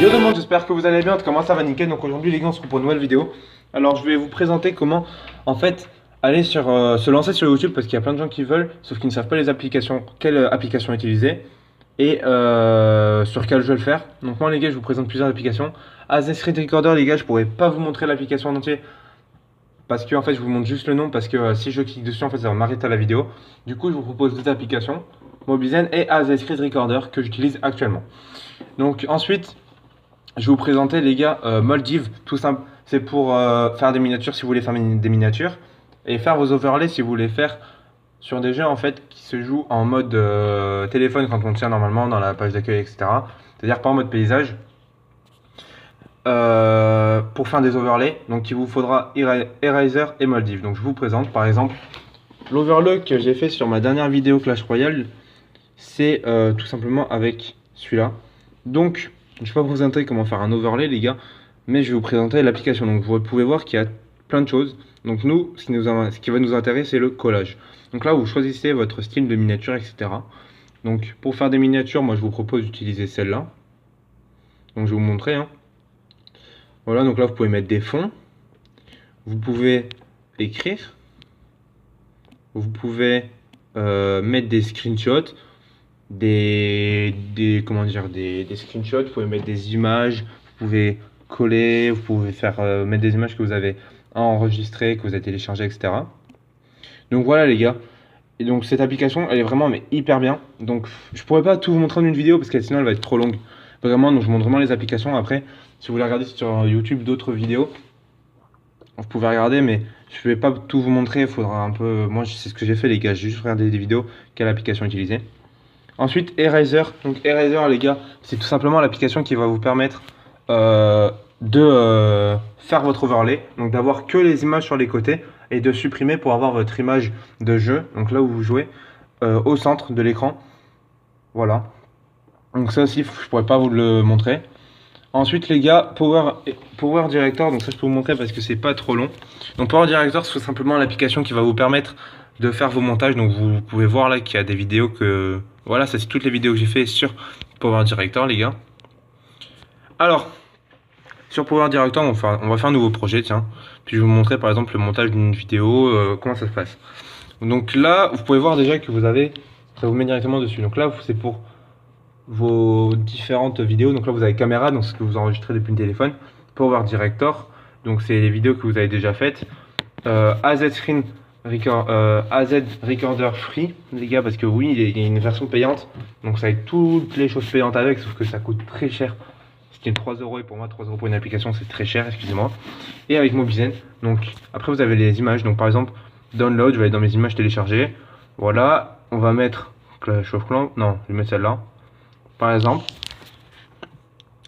Yo tout le monde, j'espère que vous allez bien, comment ça va nickel. Donc aujourd'hui les gars on se retrouve pour une nouvelle vidéo. Alors je vais vous présenter comment en fait aller sur se lancer sur YouTube, parce qu'il y a plein de gens qui veulent sauf qu'ils ne savent pas les applications, quelle application utiliser et sur quel jeu le faire. Donc moi les gars je vous présente plusieurs applications. Azen Screen Recorder les gars, je pourrais pas vous montrer l'application en entier parce que en fait je vous montre juste le nom, parce que si je clique dessus en fait ça va m'arrêter à la vidéo. Du coup je vous propose deux applications, Mobizen et Azen Screen Recorder, que j'utilise actuellement. Donc ensuite je vais vous présenter les gars Moldiv, tout simple. C'est pour faire des miniatures si vous voulez faire des miniatures, et faire vos overlays si vous voulez faire sur des jeux en fait qui se jouent en mode téléphone quand on tient normalement dans la page d'accueil, etc. C'est-à-dire pas en mode paysage. Pour faire des overlays, donc il vous faudra Eraser et Moldiv. Donc je vous présente par exemple l'overlay que j'ai fait sur ma dernière vidéo Clash Royale. C'est tout simplement avec celui-là. Donc je ne vais pas vous présenter comment faire un overlay les gars, mais je vais vous présenter l'application. Donc vous pouvez voir qu'il y a plein de choses. Donc nous, ce qui va nous intéresser, c'est le collage. Donc là vous choisissez votre style de miniature, etc. Donc pour faire des miniatures, moi je vous propose d'utiliser celle-là. Donc je vais vous montrer hein. Voilà, donc là vous pouvez mettre des fonds, vous pouvez écrire, vous pouvez mettre des screenshots, des screenshots, vous pouvez mettre des images, vous pouvez coller, vous pouvez faire mettre des images que vous avez enregistrées, que vous avez téléchargées, etc. Donc voilà les gars. Et donc cette application elle est vraiment mais hyper bien. Donc je pourrais pas tout vous montrer en une vidéo parce que sinon elle va être trop longue. Vraiment, donc je vous montre vraiment les applications. Après, si vous voulez regarder sur YouTube d'autres vidéos, vous pouvez regarder, mais je vais pas tout vous montrer. Il faudra un peu. Moi, c'est ce que j'ai fait, les gars. J'ai juste regardé des vidéos, quelle application utiliser. Ensuite, Eraser. Donc, Eraser, les gars, c'est tout simplement l'application qui va vous permettre de faire votre overlay. Donc, d'avoir que les images sur les côtés et de supprimer pour avoir votre image de jeu. Donc, là où vous jouez, au centre de l'écran. Voilà. Donc ça aussi, je pourrais pas vous le montrer. Ensuite les gars, Power Director, donc ça je peux vous montrer parce que c'est pas trop long. Donc Power Director, c'est simplement l'application qui va vous permettre de faire vos montages. Donc vous pouvez voir là qu'il y a des vidéos que... Voilà, ça c'est toutes les vidéos que j'ai fait sur Power Director les gars. Alors, sur Power Director, on va faire un nouveau projet, tiens. Puis je vais vous montrer par exemple le montage d'une vidéo, comment ça se passe. Donc là, vous pouvez voir déjà que vous avez... Ça vous met directement dessus. Donc là, c'est pour vos différentes vidéos. Donc là vous avez caméra, donc ce que vous enregistrez depuis le téléphone. Power Director, donc c'est les vidéos que vous avez déjà faites. AZ Recorder Free les gars, parce que oui il y a une version payante, donc ça avec toutes les choses payantes avec, sauf que ça coûte très cher. C'était 3 €, et pour moi 3 € pour une application c'est très cher, excusez-moi. Et avec Mobizen, donc après vous avez les images. Donc par exemple download, je vais aller dans mes images téléchargées. Voilà, on va mettre Clash of Clans, non je vais mettre celle-là par exemple.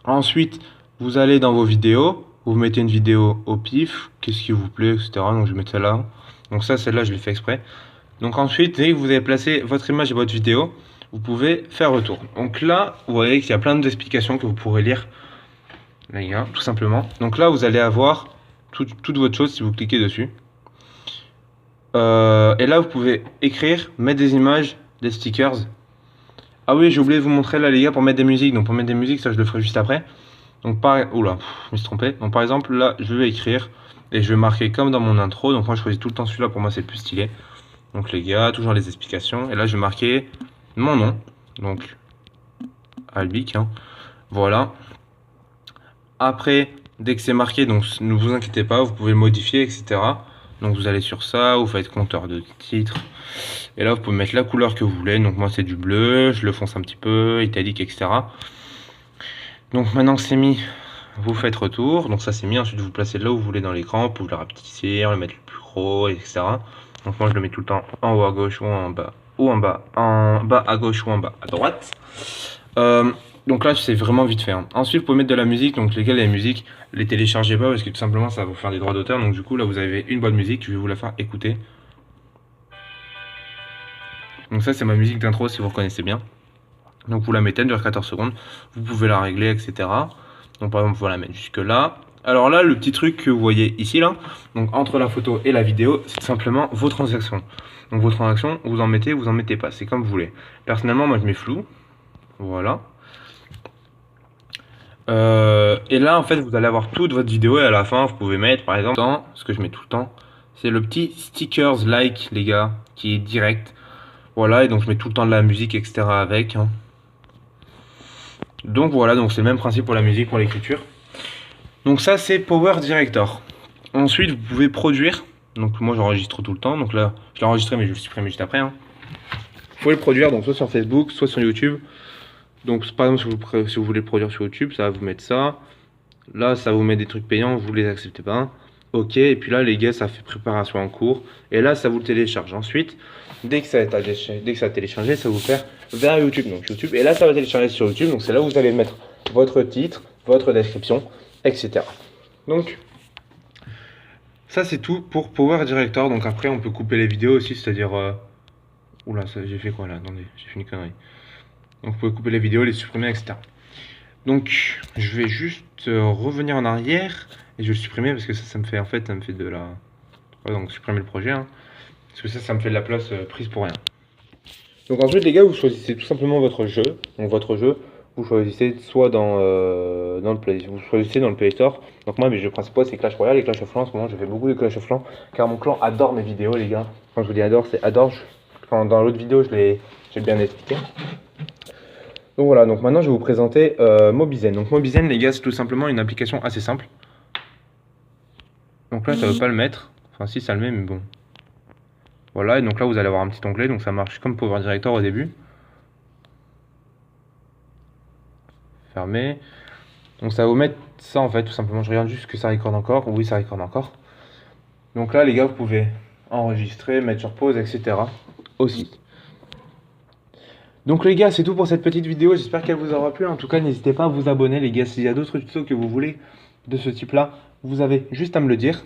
Ensuite, vous allez dans vos vidéos, vous mettez une vidéo au pif, qu'est-ce qui vous plaît, etc. Donc je vais mettre celle-là. Donc ça, celle-là, je l'ai fait exprès. Donc ensuite, dès que vous avez placé votre image et votre vidéo, vous pouvez faire retour. Donc là, vous voyez qu'il y a plein d'explications que vous pourrez lire, les gars, tout simplement. Donc là, vous allez avoir toute votre chose si vous cliquez dessus. Et là, vous pouvez écrire, mettre des images, des stickers. Ah oui, j'ai oublié de vous montrer là les gars, pour mettre des musiques. Donc pour mettre des musiques, ça je le ferai juste après. Donc oula, je me suis trompé. Donc par exemple là, je vais écrire et je vais marquer comme dans mon intro. Donc moi je choisis tout le temps celui-là, pour moi c'est le plus stylé. Donc les gars, toujours les explications. Et là je vais marquer mon nom. Donc Albic, hein. Voilà. Après, dès que c'est marqué, donc ne vous inquiétez pas, vous pouvez le modifier, etc. Donc vous allez sur ça, vous faites compteur de titres. Et là vous pouvez mettre la couleur que vous voulez. Donc moi c'est du bleu, je le fonce un petit peu, italique, etc. Donc maintenant que c'est mis, vous faites retour. Donc ça c'est mis, ensuite vous placez là où vous voulez dans l'écran. Vous pouvez le rapetisser, le mettre le plus gros, etc. Donc moi je le mets tout le temps en haut à gauche ou en bas. Ou en bas à gauche ou en bas à droite. Donc là c'est vraiment vite fait hein. Ensuite vous pouvez mettre de la musique. Donc les gars, les musiques, les téléchargez pas parce que tout simplement ça va vous faire des droits d'auteur. Donc du coup là vous avez une bonne musique, je vais vous la faire écouter. Donc ça c'est ma musique d'intro si vous reconnaissez bien. Donc vous la mettez, elle dure 14 secondes. Vous pouvez la régler, etc. Donc par exemple vous la mettre jusque là. Alors là le petit truc que vous voyez ici là, donc entre la photo et la vidéo, c'est simplement vos transactions. Donc vos transactions, vous en mettez pas, c'est comme vous voulez. Personnellement moi je mets flou. Voilà. Et là, en fait, vous allez avoir toute votre vidéo et à la fin, vous pouvez mettre, par exemple, ce que je mets tout le temps, c'est le petit stickers like, les gars, qui est direct. Voilà, et donc je mets tout le temps de la musique, etc. avec. Hein. Donc voilà, donc c'est le même principe pour la musique, pour l'écriture. Donc ça, c'est Power Director. Ensuite, vous pouvez produire. Donc moi, j'enregistre tout le temps. Donc là, je l'ai enregistré, mais je vais le supprimer juste après. Hein. Vous pouvez le produire, donc soit sur Facebook, soit sur YouTube. Donc par exemple, si vous voulez le produire sur YouTube, ça va vous mettre ça. Là, ça vous met des trucs payants, vous les acceptez pas. Ok, et puis là, les gars, ça fait préparation en cours. Et là, ça vous le télécharge. Ensuite, dès que ça a téléchargé, ça va vous faire vers YouTube. Donc YouTube, et là, ça va télécharger sur YouTube. Donc c'est là où vous allez mettre votre titre, votre description, etc. Donc, ça, c'est tout pour Power Director. Donc après, on peut couper les vidéos aussi, c'est-à-dire... Oula, j'ai fait quoi là? Attendez, j'ai fait une connerie. Donc vous pouvez couper les vidéos, les supprimer, etc. Donc je vais juste revenir en arrière et je vais le supprimer parce que ça me fait de la... Ouais, donc supprimer le projet. Hein. Parce que ça me fait de la place prise pour rien. Donc ensuite les gars, vous choisissez tout simplement votre jeu. Donc votre jeu, vous choisissez soit dans le Play Store. Donc moi mes jeux principaux c'est Clash Royale et Clash of Clans. En ce moment je fais beaucoup de Clash of Clans car mon clan adore mes vidéos les gars. Quand je vous dis adore, c'est adore. Enfin, dans l'autre vidéo j'ai bien expliqué. Donc voilà, donc maintenant je vais vous présenter Mobizen. Donc Mobizen les gars c'est tout simplement une application assez simple. Donc là ça ne veut pas le mettre. Enfin si ça le met mais bon. Voilà, et donc là vous allez avoir un petit onglet, donc ça marche comme Power Director au début. Fermé. Donc ça va vous mettre ça en fait, tout simplement. Je regarde juste que ça recorde encore. Oui, ça recorde encore. Donc là les gars, vous pouvez enregistrer, mettre sur pause, etc. aussi. Donc les gars, c'est tout pour cette petite vidéo. J'espère qu'elle vous aura plu. En tout cas, n'hésitez pas à vous abonner les gars. S'il y a d'autres tutos que vous voulez de ce type-là, vous avez juste à me le dire.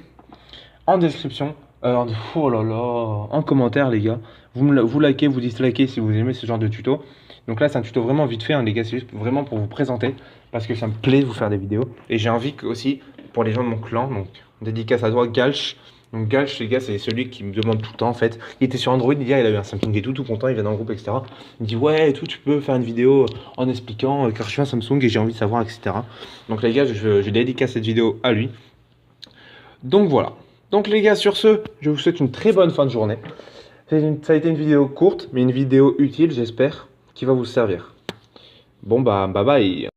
En description, oh là là, en commentaire les gars, vous likez, vous dislikez si vous aimez ce genre de tuto. Donc là c'est un tuto vraiment vite fait hein, les gars, c'est juste vraiment pour vous présenter parce que ça me plaît de vous faire des vidéos. Et j'ai envie que aussi pour les gens de mon clan, donc dédicace à toi Galch. Donc Galch les gars c'est celui qui me demande tout le temps en fait. Il était sur Android hier, il a eu un Samsung et tout content, il vient dans le groupe etc. Il me dit ouais et tout, tu peux faire une vidéo en expliquant car je suis un Samsung et j'ai envie de savoir etc. Donc les gars je dédicace cette vidéo à lui. Donc voilà. Donc les gars, sur ce, je vous souhaite une très bonne fin de journée. Ça a été une vidéo courte, mais une vidéo utile, j'espère, qui va vous servir. Bon bah, bye bye.